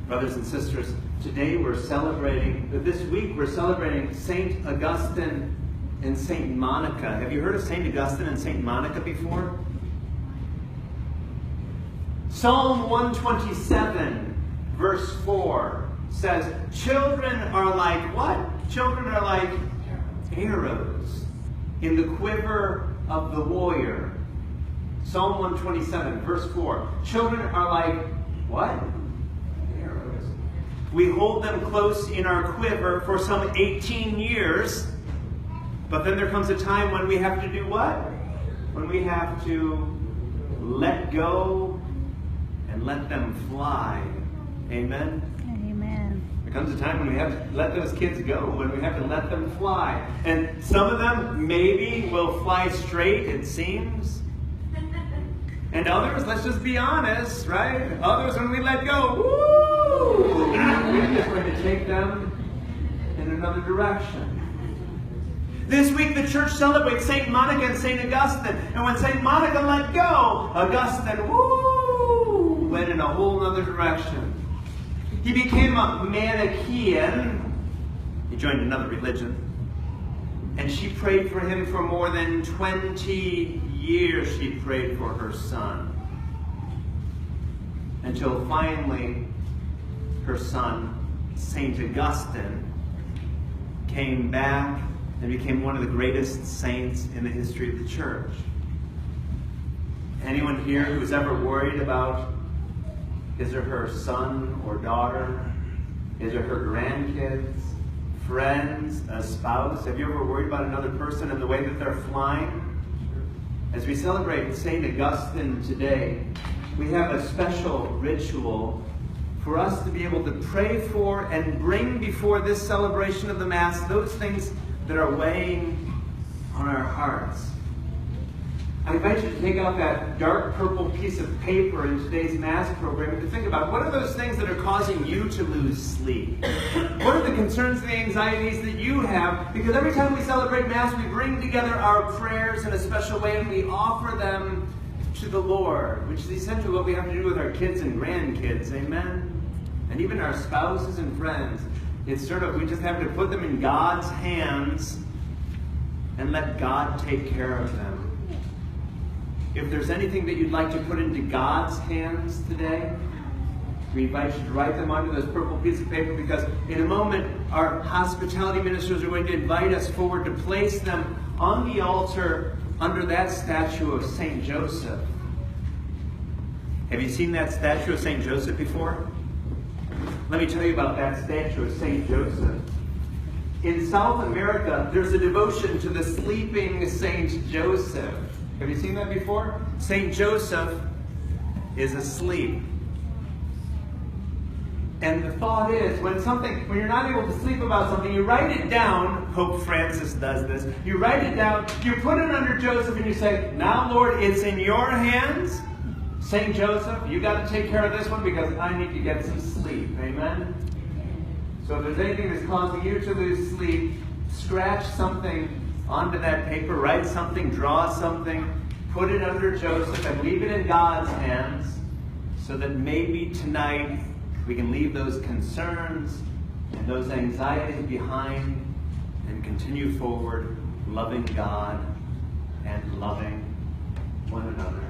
Brothers and sisters, today this week we're celebrating St. Augustine and St. Monica. Have you heard of St. Augustine and St. Monica before? Psalm 127, verse 4 says, children are like what? Children are like arrows in the quiver of the warrior. Psalm 127, verse 4. Children are like what? Arrows. We hold them close in our quiver for some 18 years, but then there comes a time when we have to do what? When we have to let go and let them fly. Amen? Amen. There comes a time when we have to let those kids go, when we have to let them fly. And some of them maybe will fly straight, it seems. And others, let's just be honest, right? Others, when we let go, woo! We're just going to take them in another direction. This week the church celebrates St. Monica and St. Augustine. And when St. Monica let go, Augustine, woo, went in a whole other direction. He became a Manichaean. He joined another religion. And she prayed for him for more than 20 years. She prayed for her son. Until finally, her son, St. Augustine, came back and became one of the greatest saints in the history of the church. Anyone here who's ever worried about his or her son or daughter, his or her grandkids, friends, a spouse? Have you ever worried about another person and the way that they're flying? As we celebrate St. Augustine today, we have a special ritual for us to be able to pray for and bring before this celebration of the Mass those things that are weighing on our hearts. I invite you to take out that dark purple piece of paper in today's Mass program and to think about what are those things that are causing you to lose sleep? What are the concerns and the anxieties that you have? Because every time we celebrate Mass, we bring together our prayers in a special way and we offer them to the Lord, which is essentially what we have to do with our kids and grandkids. Amen? And even our spouses and friends. It's sort of, we just have to put them in God's hands and let God take care of them. If there's anything that you'd like to put into God's hands today, we invite you to write them onto this purple piece of paper, because in a moment our hospitality ministers are going to invite us forward to place them on the altar under that statue of St. Joseph. Have you seen that statue of St. Joseph before? Let me tell you about that statue of St. Joseph. In South America, there's a devotion to the sleeping St. Joseph. Have you seen that before? St. Joseph is asleep. And the thought is, when you're not able to sleep about something, you write it down. Pope Francis does this. You write it down, you put it under Joseph, and you say, now, Lord, it's in your hands. St. Joseph, you got to take care of this one because I need to get some sleep. Amen? So if there's anything that's causing you to lose sleep, scratch something onto that paper, write something, draw something, put it under Joseph, and leave it in God's hands so that maybe tonight we can leave those concerns and those anxieties behind and continue forward loving God and loving one another.